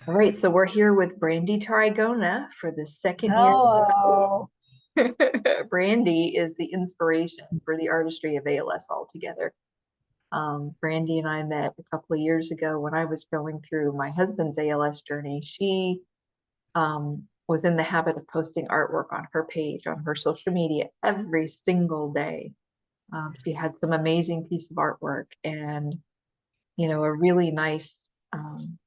All right, so we're here with Brandi Trigona for the second year. Hello. Brandi is the inspiration for the Artistry of ALS altogether. Brandi and I met a couple of years ago when I was going through my husband's ALS journey. She was in the habit of posting artwork on her page, on her social media every single day. She had some amazing piece of artwork and, a really nice poem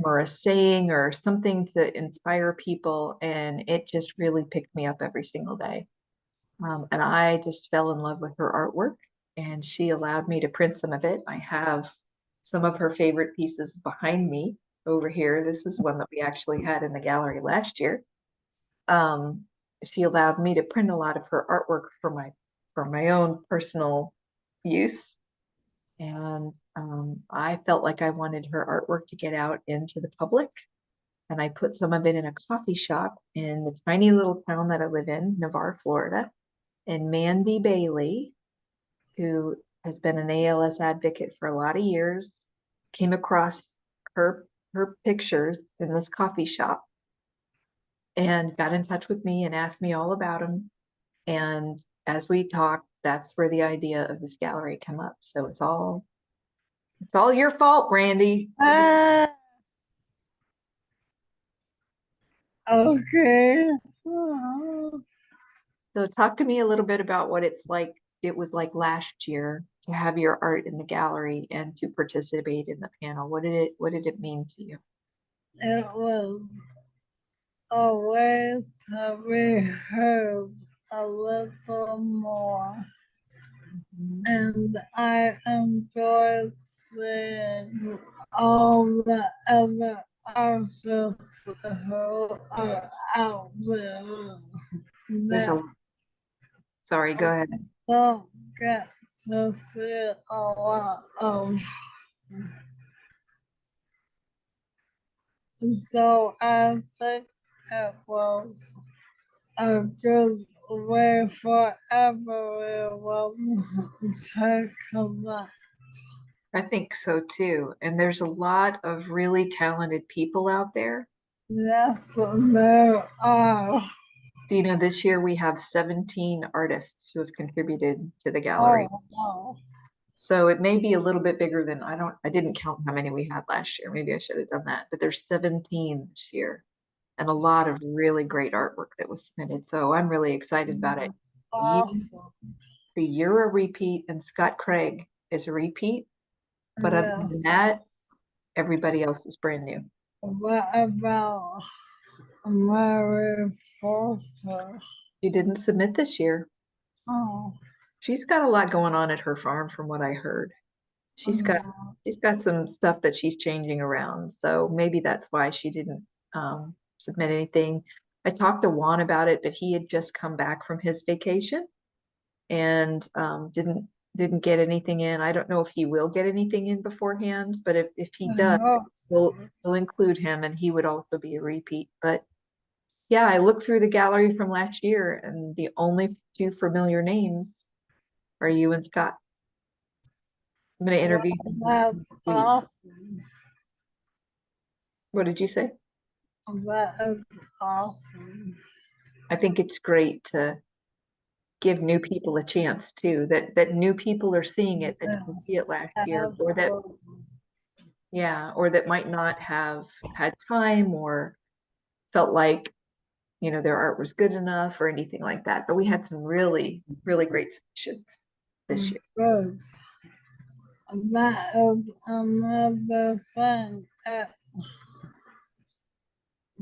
or a saying or something to inspire people. And it just really picked me up every single day. And I just fell in love with her artwork, and she allowed me to print some of it. I have some of her favorite pieces behind me over here. This is one that we actually had in the gallery last year. Um, she allowed me to print a lot of her artwork for my own personal use. And I felt like I wanted her artwork to get out into the public. And I put some of it in a coffee shop in the tiny little town that I live in, Navarre, Florida. And Mandy Bailey, who has been an ALS advocate for a lot of years, came across her pictures in this coffee shop and got in touch with me and asked me all about them. And as we talked, that's where the idea of this gallery came up. So it's all your fault, Brandi. Ah, okay. Oh, So talk to me a little bit about what it was like last year to have your art in the gallery and to participate in the panel. What did it mean to you? it was a way to be heard a little more. Mhm. And I enjoyed seeing all the other artists who are out there There's that a Sorry, go ahead. don't get to see a lot of. So I think it was a good way for everyone to connect. I think so too. And there's a lot of really talented people out there. Yes, there are. This year we have 17 artists who have contributed to the gallery. Oh, wow. So it may be a little bit bigger than I didn't count how many we had last year. Maybe I should have done that. But there's 17 this year and a lot of really great artwork that was submitted. So I'm really excited about it. You Awesome. see, you're a repeat and Scott Craig is a repeat. But other than Yes. that, everybody else is brand new. What about Mary Porter? She didn't submit this year. Oh, She's got a lot going on at her farm from what I heard. She's got yeah. she's got some stuff that she's changing around. So maybe that's why she didn't submit anything. I talked to Juan about it, but he had just come back from his vacation and didn't get anything in. I don't know if he will get anything in beforehand, but if he I does, hope we'll so. we'll include him and he would also be a repeat. But yeah, I looked through the gallery from last year and the only two familiar names are you and Scott. I'm going to Well, interview him that's next week. awesome. What did you say? That is awesome. I think it's great to give new people a chance too, that new people are seeing it that didn't see Yes, it last year, absolutely. or that might not have had time or felt like, their art was good enough or anything like that. But we had some really, really great submissions this year. Good. That is another thing. It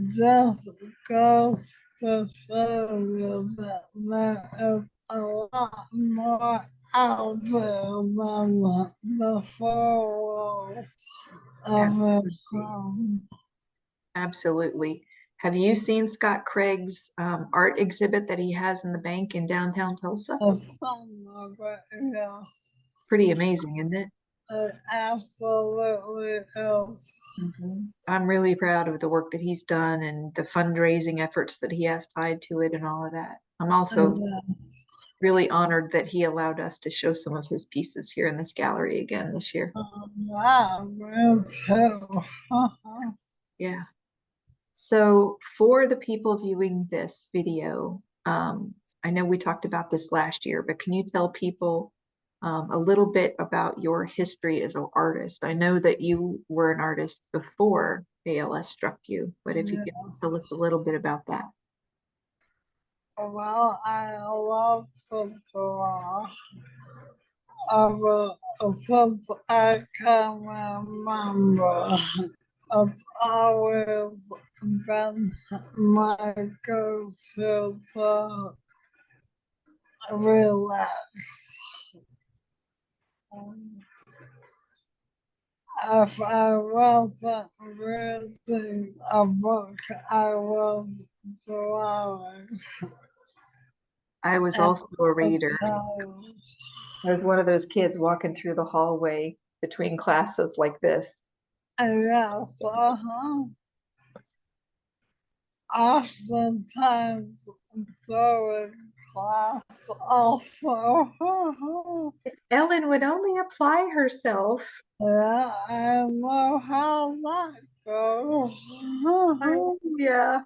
just goes to show you that there is a lot more out there than the four walls of a Absolutely. home. Absolutely. Have you seen Scott Craig's art exhibit that he has in the bank in downtown Tulsa? The fun of it, yes. Pretty amazing, isn't it? It absolutely is. I'm really proud of the work that he's done and the fundraising efforts that he has tied to it and all of that. I'm also Yes. really honored that he allowed us to show some of his pieces here in this gallery again this year. Wow, me too. Yeah. So for the people viewing this video, I know we talked about this last year, but can you tell people a little bit about your history as an artist? I know that you were an artist before ALS struck you, but if you could Yes. tell us a little bit about that. Well, I love to draw. Since I can remember, it's always been my go-to to relax. If I wasn't reading a book, I was drawing. I was And also a reader. because, I was one of those kids walking through the hallway between classes like this. yes, oftentimes during class also. Ellen would only apply herself. Yeah, I know how that goes. Yeah,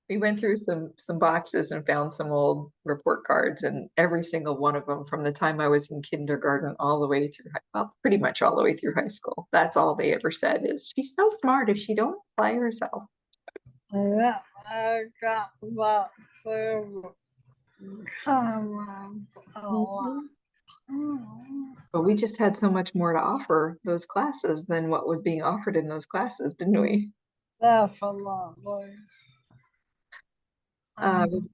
we went through some boxes and found some old report cards, and every single one of them from the time I was in kindergarten all the way through well, pretty much all the way through high school. That's all they ever said is she's so smart if she don't apply herself. Yeah, I got that same comment a lot. Mhm. But we just had so much more to offer those classes than what was being offered in those classes, didn't we? Definitely. Um,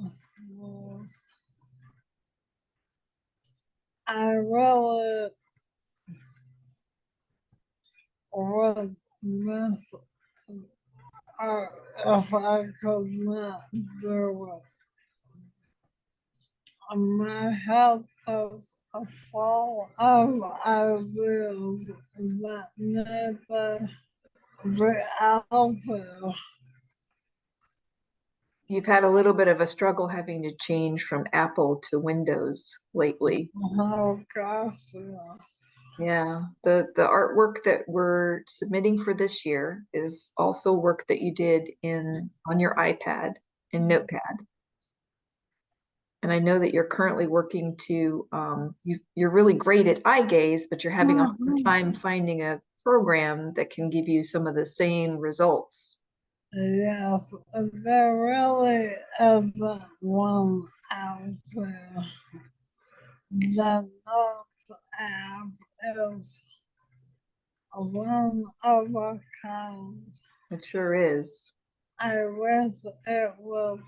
Yes, yes. I really would miss if I could not do it. My head is full of ideas that need to be out there. you've had a little bit of a struggle having to change from Apple to Windows lately. Oh gosh, yes. Yeah, the artwork that we're submitting for this year is also work that you did in on your iPad and Notepad. And I know that you're currently working to you're really great at eye gaze, but you're having a hard Mhm. time finding a program that can give you some of the same results. Yes, there really isn't one out there. The Notes app is one of a kind. It sure is. I wish it would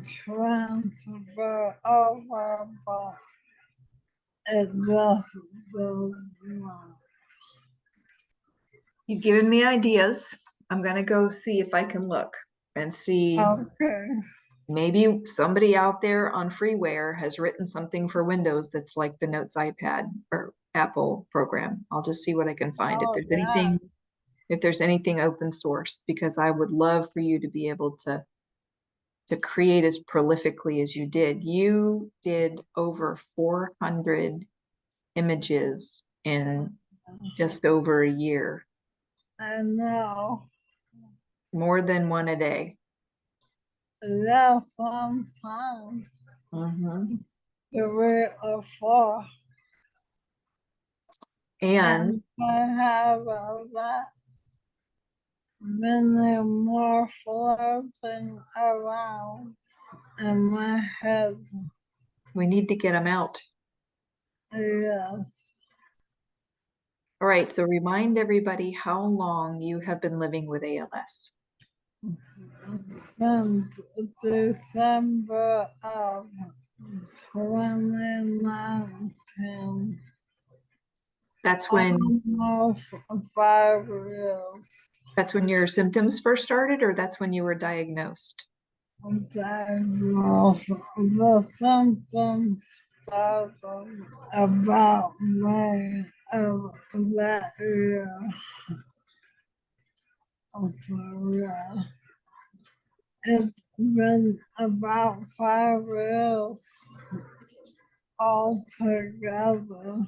transfer over, but it just does not. You've given me ideas. I'm gonna go see if I can look and see Okay. maybe somebody out there on freeware has written something for Windows that's like the Notes iPad or Apple program. I'll just see what I can find. Oh, yeah. If there's anything open source, because I would love for you to be able to create as prolifically as you did. You did over 400 images in just over a year, I know. more than one a day. Yeah, sometimes Mhm. 3 or 4. And And I have a lot many more floating around in my head. we need to get them out. Yes. All right, so remind everybody how long you have been living with ALS. Since December of 2019, That's when almost 5 years. that's when your symptoms first started, or that's when you were diagnosed? Diagnosed. The symptoms started about May of that year. So, yeah. It's been about 5 years altogether.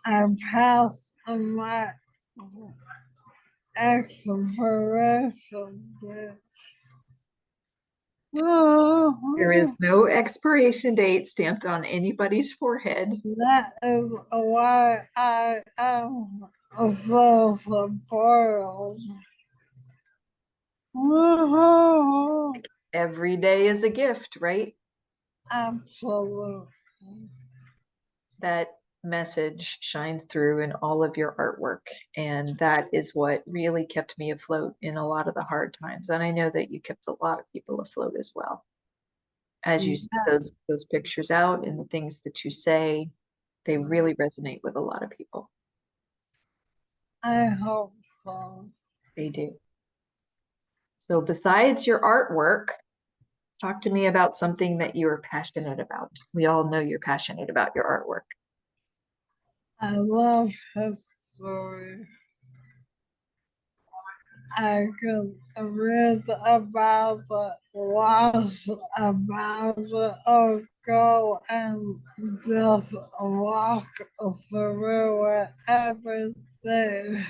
I passed my expiration date. There is no expiration date stamped on anybody's forehead. That is why I am so spoiled. Woohoo! Every day is a gift, right? Absolutely. That message shines through in all of your artwork. And that is what really kept me afloat in a lot of the hard times. And I know that you kept a lot of people afloat as well. As you set those pictures out and the things that you say, they really resonate with a lot of people. I hope so. They do. So besides your artwork, talk to me about something that you're passionate about. We all know you're passionate about your artwork. I love history. I could read about it, watch about it, or go and just walk through it every day.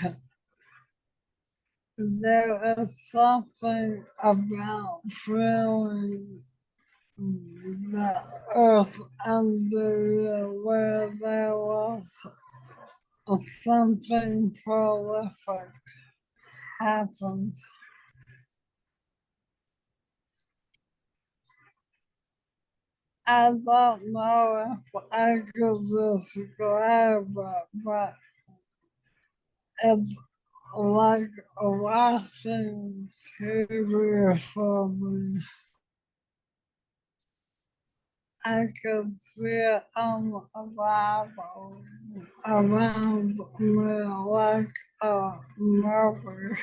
There is something about feeling the earth under you where there was something prolific happened. I don't know if I could describe it, but it's like watching TV for me. I could see it on the Bible around me like a movie.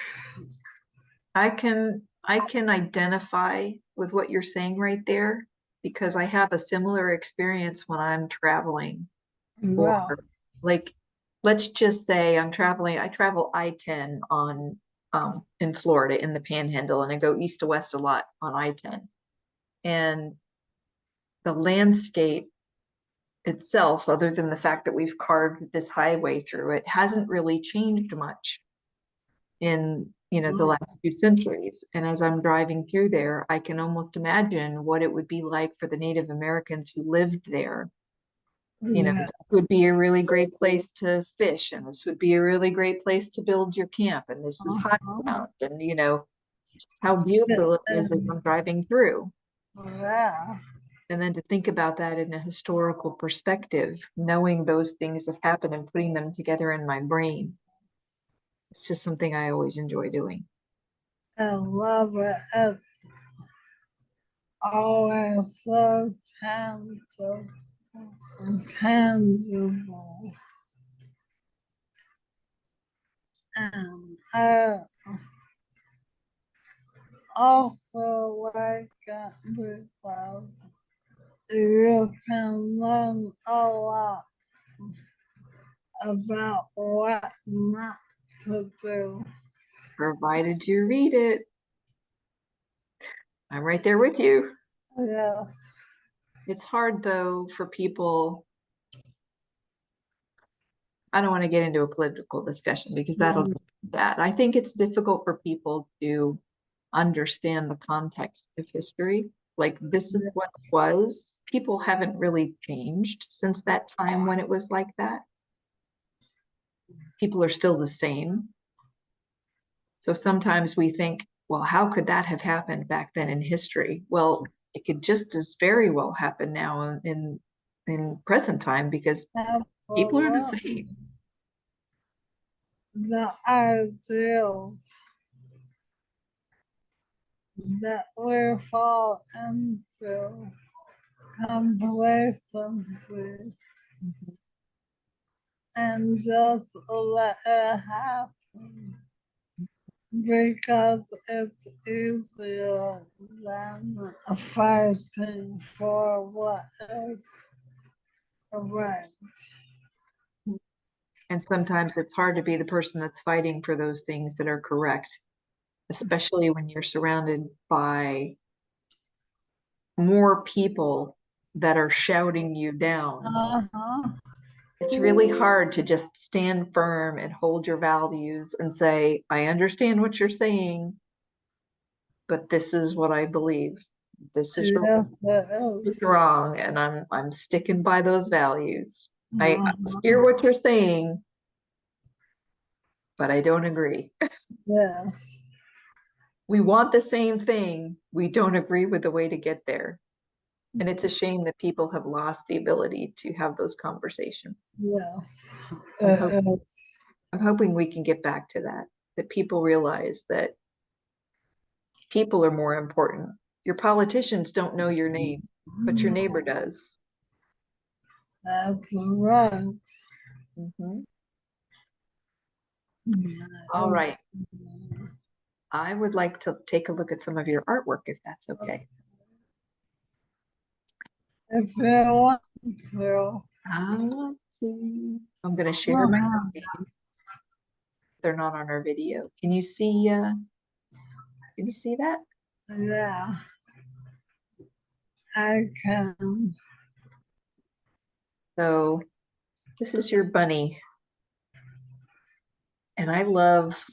I can identify with what you're saying right there because I have a similar experience when I'm traveling or Yeah, like let's just say I travel I-10 on in Florida in the Panhandle and I go east to west a lot on I-10. And the landscape itself, other than the fact that we've carved this highway through it, hasn't really changed much in the last few centuries. And as I'm driving through there, I can almost imagine what it would be like for the Native Americans who lived there. yeah, This would be a really great place to fish, and this would be a really great place to build your camp, and this is high uh-huh. ground, and how It beautiful it is as is, I'm driving through. yeah, And then to think about that in a historical perspective, knowing those things have happened and putting them together in my brain, it's just something I always enjoy doing. I love it. It's always so tangible. And I also like it because you can learn a lot about what not to do. Provided you read it. I'm right there with you. Yes, It's hard though for people. I don't want to get into a political discussion because that'll be bad. I think it's difficult for people to understand the context of history. Like this is what it was. People haven't really changed since that time when it was like that. People are still the same. So sometimes we think, well, how could that have happened back then in history? Well, it could just as very well happen now in present time because people are the absolutely. same. The ideals that we fall into complacency and just let it happen because it's easier than fighting for what is right. And sometimes it's hard to be the person that's fighting for those things that are correct especially when you're surrounded by more people that are shouting you down. Uh-huh. It's really hard to just stand firm and hold your values and say, I understand what you're saying, but this is what I believe. This is Yes, it is is. wrong, and I'm sticking by those values. I Uh-huh. hear what you're saying, but I don't agree. Yes. We want the same thing. We don't agree with the way to get there. And it's a shame that people have lost the ability to have those conversations. Yes. I'm hope It is. I'm hoping we can get back to that, that people realize that people are more important. Your politicians don't know your name, but your neighbor does. That's right. Mhm. All Yes. right. I would like to take a look at some of your artwork if that's okay. If you want to. Let's see. I'm going to share my Uh-huh. screen. They're not on our video. Can you see that? Yeah, I can. So this is your bunny. And I love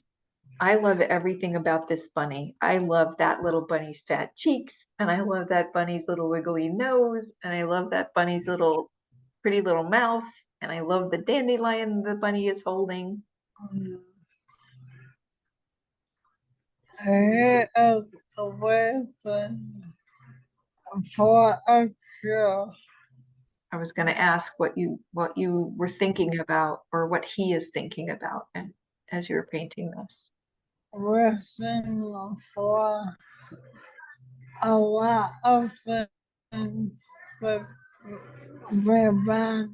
everything about this bunny. I love that little bunny's fat cheeks, and I love that bunny's little wiggly nose, and I love that bunny's little pretty little mouth, and I love the dandelion the bunny is holding. It is waiting for a cure. I was going to ask what you were thinking about, or what he is thinking about, and as you were painting this. Wishing for a lot of things to be back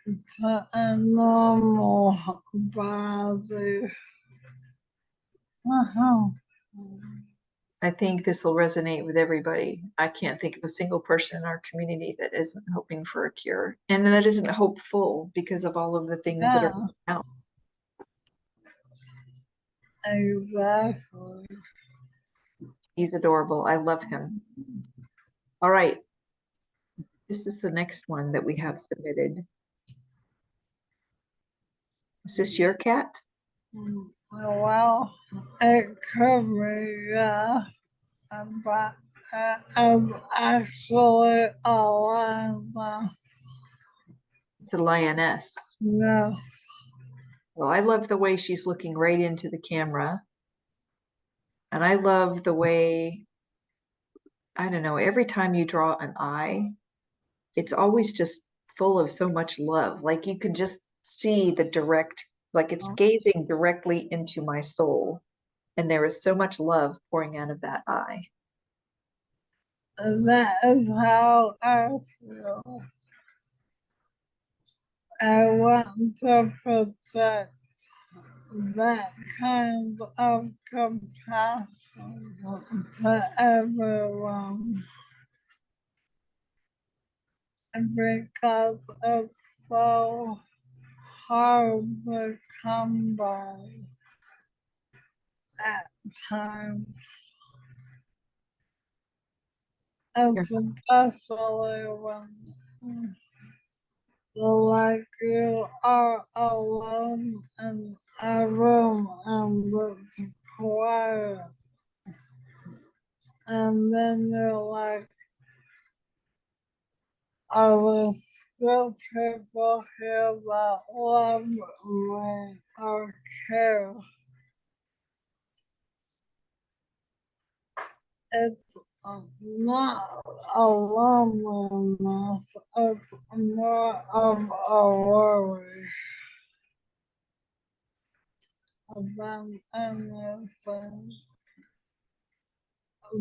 to a normal body. Uh-huh. I think this will resonate with everybody. I can't think of a single person in our community that isn't hoping for a cure, and that isn't hopeful because of all of the things that are Yeah, out. exactly. He's adorable. I love him. All right, this is the next one that we have submitted. Is this your cat? Well, it could be, yeah, but it's actually a lioness. It's a lioness. Yes. Well, I love the way she's looking right into the camera. And I love the way, I don't know, every time you draw an eye, it's always just full of so much love. Like you can just see the direct, like it's gazing directly into my soul. And there is so much love pouring out of that eye. That is how I feel. I want to protect that kind of compassion to everyone because it's so hard to come by at times, You're especially when like you are alone in a room and it's quiet, and then you're like, are there still people here that love me or care? It's not a loneliness, it's more of a worry than anything.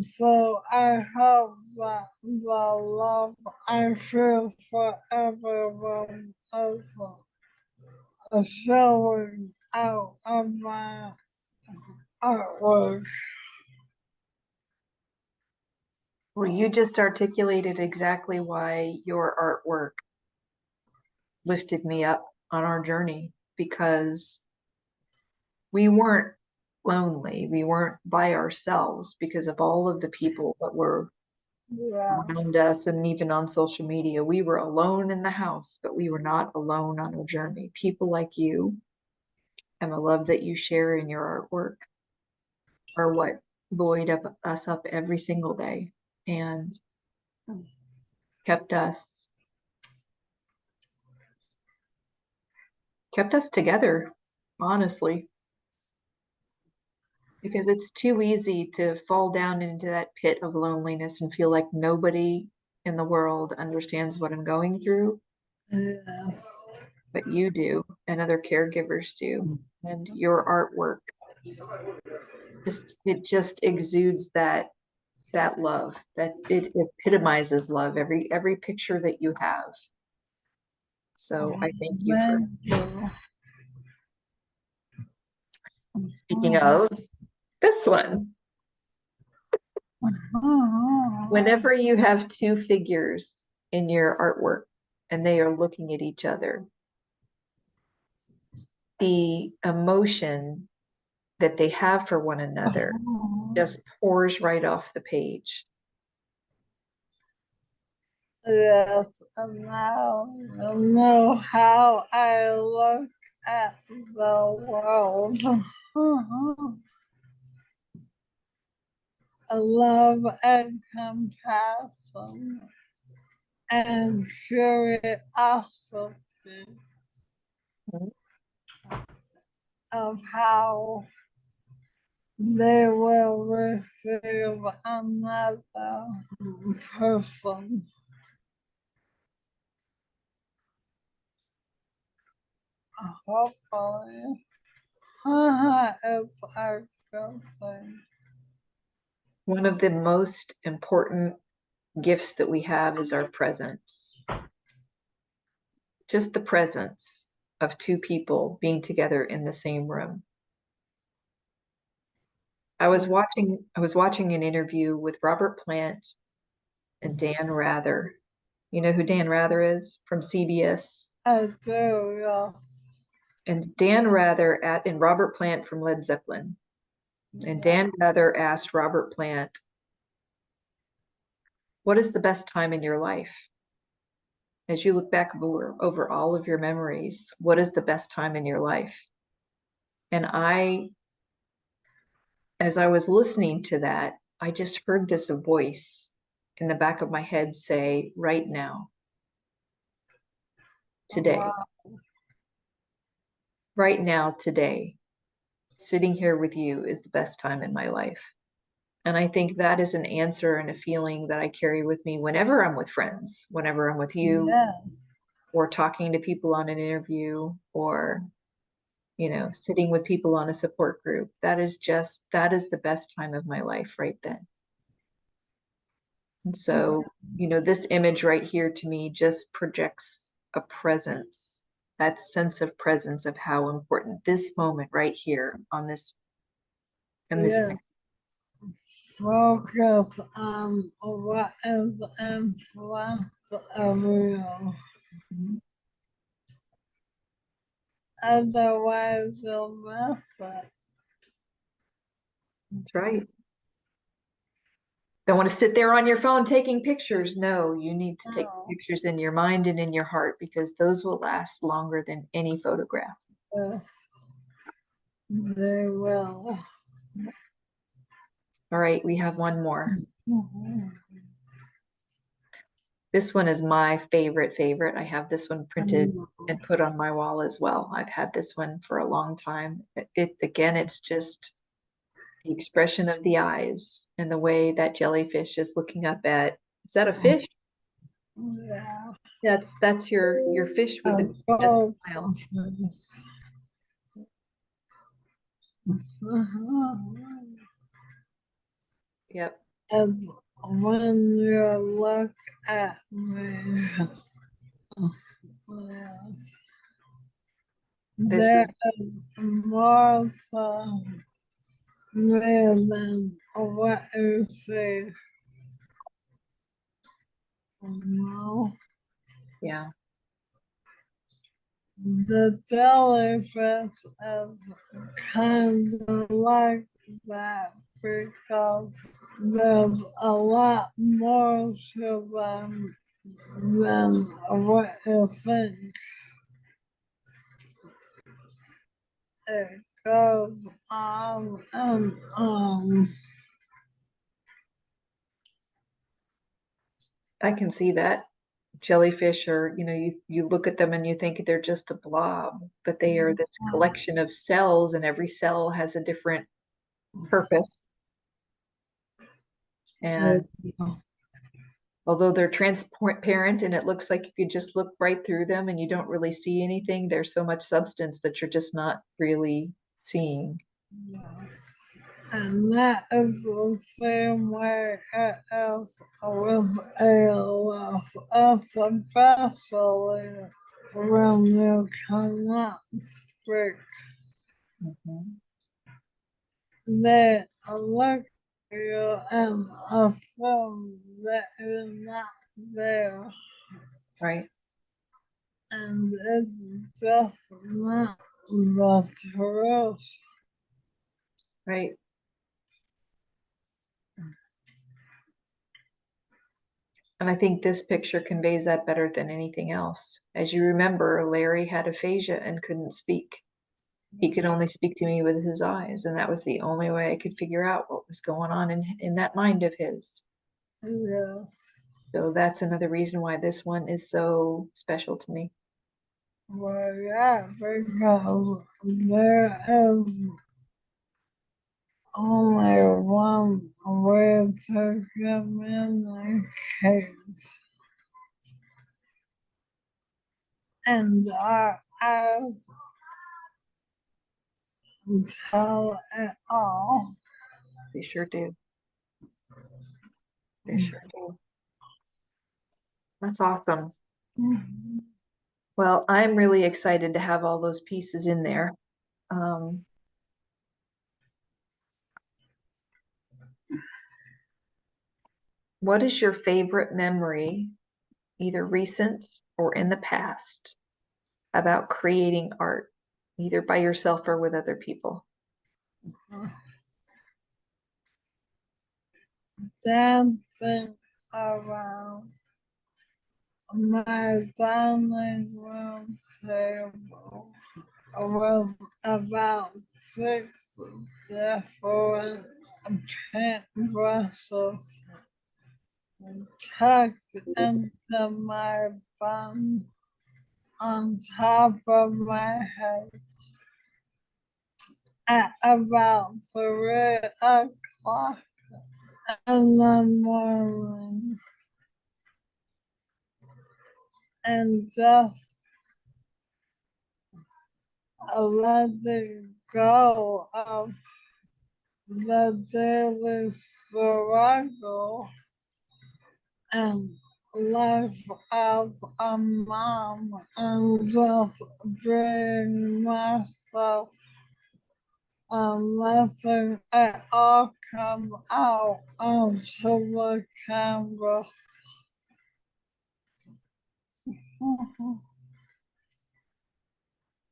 So I hope that the love I feel for everyone is showing out of my artwork. Well, you just articulated exactly why your artwork lifted me up on our journey, because we weren't lonely. We weren't by ourselves because of all of the people that were Yeah. around us, and even on social media. We were alone in the house, but we were not alone on our journey. People like you and the love that you share in your artwork are what buoyed up us up every single day and kept us together, honestly, because it's too easy to fall down into that pit of loneliness and feel like nobody in the world understands what I'm going through, Yes. but you do, and other caregivers do. And your artwork just exudes that love, that it epitomizes love, every picture that you have. So I thank you for. Thank you. Speaking of this one, whenever you have two figures in your artwork and they are looking at each other, the emotion that they have for one another just pours right off the page. Yes, and now you know how I look at the world. Love and compassion and curiosity of how they will receive another person. Hopefully, it's a good thing. One of the most important gifts that we have is our presence. Just the presence of two people being together in the same room. I was watching an interview with Robert Plant and Dan Rather. You know who Dan Rather is from CBS? I do, yes. And Dan Rather and Robert Plant from Led Zeppelin. And Dan Rather asked Robert Plant, what is the best time in your life? As you look back over all of your memories, what is the best time in your life? And as I was listening to that, I just heard this voice in the back of my head say, right now, today, right now, today, sitting here with you is the best time in my life. And I think that is an answer and a feeling that I carry with me whenever I'm with friends, whenever I'm with you, Yes. or talking to people on an interview, or, sitting with people on a support group. That is the best time of my life right then. And so, this image right here to me just projects a presence, that sense of presence of how important this moment right here on this, in this. Yes. Focus on what is in front of you. Otherwise, you'll miss it. That's right. Don't want to sit there on your phone taking pictures. No, you need to take pictures in your mind and in your heart, because those will last longer than any photograph. Yes, they will. All right, we have one more. Mm-hmm. This one is my favorite. I have this one printed and put on my wall as well. I've had this one for a long time. It's just the expression of the eyes and the way that jellyfish is looking up at. Is that a fish? Yeah. That's your fish with the smile. Yep. As when you look at me, yes, there is more to me than what you see. No. Yeah. The jellyfish is kind of like that because there's a lot more to them than what you think. It goes on and on. I can see that. Jellyfish are, you look at them and you think they're just a blob, but they are this collection of cells, and every cell has a different purpose. It, And although they're transparent and it looks like you could just look right through them and you don't really see anything, there's so much substance that you're just not really seeing. yes. And that is the same way it is with ALS, especially when you cannot speak. Mhm. They look at you and assume that you're not there, Right, and it's just not the truth. right. And I think this picture conveys that better than anything else. As you remember, Larry had aphasia and couldn't speak. He could only speak to me with his eyes, and that was the only way I could figure out what was going on in that mind of his. Yes. So that's another reason why this one is so special to me. Well, yeah, because there is only one way to communicate, and our eyes tell it all. They sure do. They sure do. That's awesome. Well, I'm really excited to have all those pieces in there. Um, what is your favorite memory, either recent or in the past, about creating art, either by yourself or with other people? Dancing around my dining room table with about 6 different paintbrushes tucked into my bun on top of my head at about 3 o'clock in the morning, and just letting go of the daily struggle and life as a mom, and just being myself and letting it all come out onto the canvas.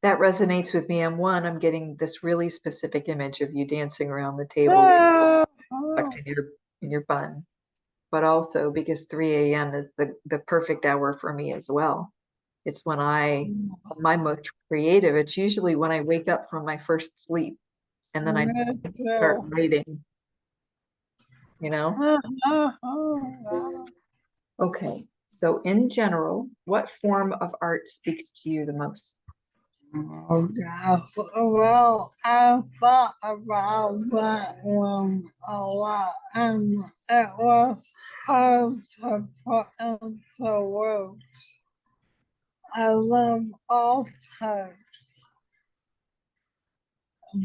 That resonates with me. And one, I'm getting this really specific image of you dancing around the table Ah, tucked in your bun. But also because 3 a.m. is the perfect hour for me as well. It's when I'm my most creative. It's usually when I wake up from my first sleep and then I me start too. writing, you know? Okay. So in general, what form of art speaks to you the most? Oh gosh, well, I thought about that one a lot, and it was hard to put into words. I love all types,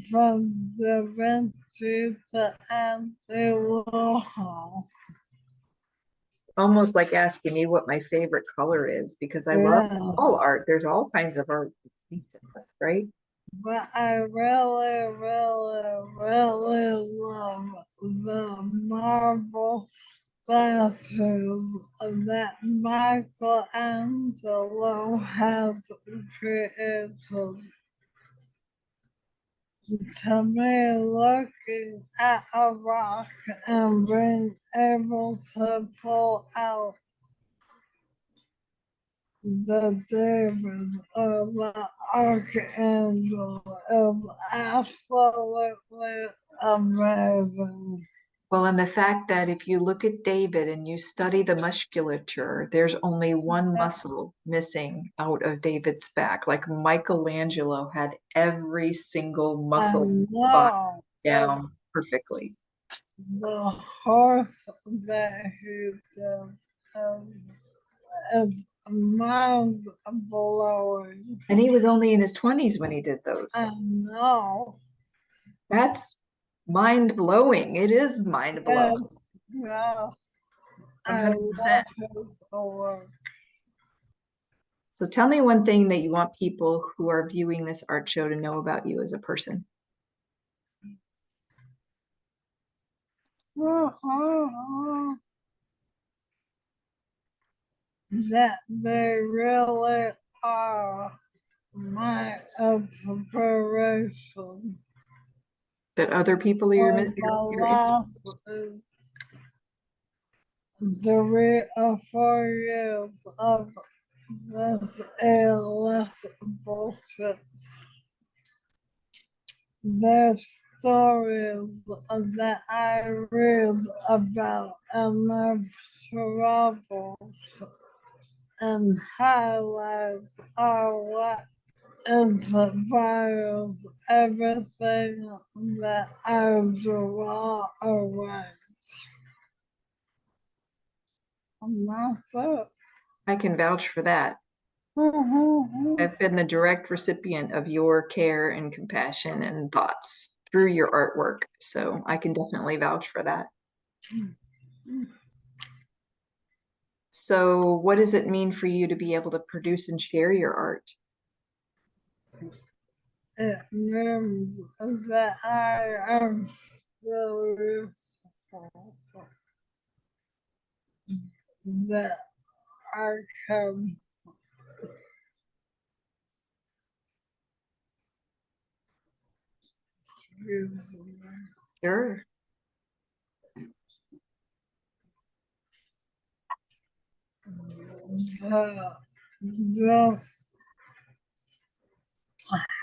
from Da Vinci to Andy Warhol. Almost like asking me what my favorite color is because I love Yeah, all art. There's all kinds of art that speaks to us, right? but I really, really, really love the marble statues that Michelangelo has created. To me, looking at a rock and being able to pull out the David or the Archangel is absolutely amazing. Well, and the fact that if you look at David and you study the musculature, there's only one muscle missing out of David's back. Like Michelangelo had every single I muscle body know that down perfectly. the horse that he did is mind blowing. And he was only in his 20s when he did those. I know. That's mind blowing. It is mind blowing. Yes, yes. I 100%. love his work. So tell me one thing that you want people who are viewing this art show to know about you as a person. That they really are my inspiration. That other people are For the last 3 or 4 years of this ALS bullshit. There's stories that I read about and their travels and highlights are what inspires everything that I draw around. And that's it. I can vouch for that. I've been the direct recipient of your care and compassion and thoughts through your artwork. So I can definitely vouch for that. So what does it mean for you to be able to produce and share your art? It means that I am still useful, that I can use Sure. to just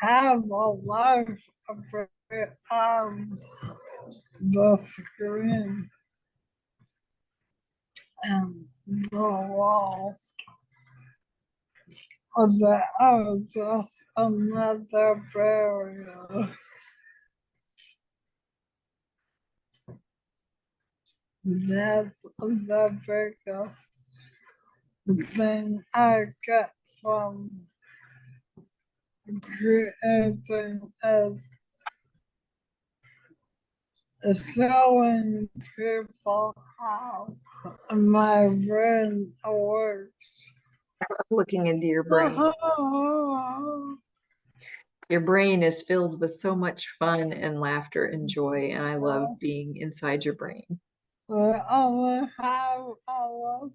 have a life beyond the screen and the walls. That are just another barrier. That's the biggest thing I get from creating is showing people how my brain works. Looking into your brain. Your brain is filled with so much fun and laughter and joy, and I love being inside your brain. We only have a little.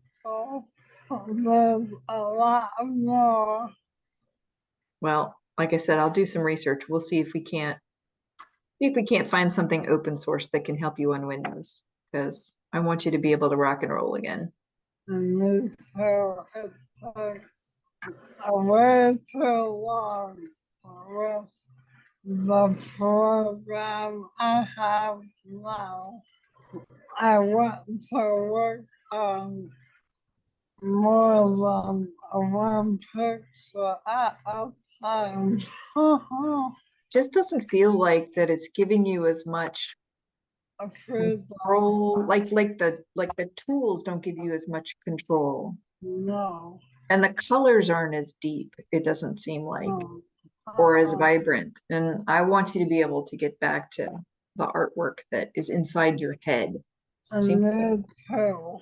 There's a lot more. Well, like I said, I'll do some research. We'll see if we can't find something open source that can help you on Windows, because I want you to be able to rock and roll again. And me too. It takes way too long with the program I have now. I want to work on more than one picture at a time. Just doesn't feel like that it's giving you as much control, like the tools don't give you as much control. No. And the colors aren't as deep, it doesn't seem like, No. or as vibrant. And I want you to be able to get back to the artwork that is inside your head. And me too.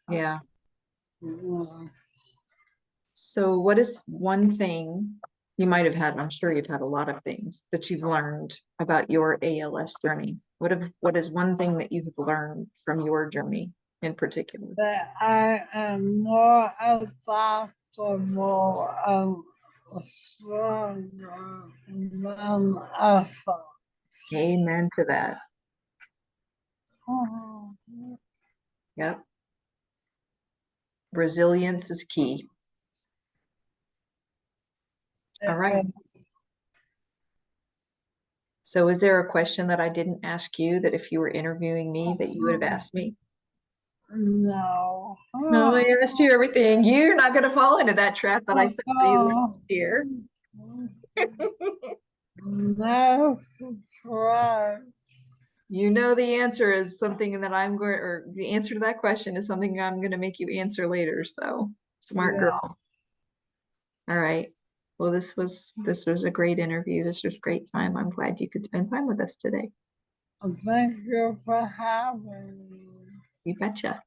Yeah. Yes. So what is one thing you might have had, I'm sure you've had a lot of things that you've learned about your ALS journey? What is one thing that you have learned from your journey? in particular? that I am more adaptable and stronger than I thought. Amen to that. Mhm. Yep. Resilience is key. All right. Yes. So is there a question that I didn't ask you that if you were interviewing me that you would have asked me? No. No, I asked you everything. You're not going to fall into that trap that I set for you last year. That's right. You know the answer is something that I'm going, or the answer to that question is something I'm going to make you answer later. So smart Yeah. girl. All right. Well, this was a great interview. This was great time. I'm glad you could spend time with us today. Thank you for having me. You betcha.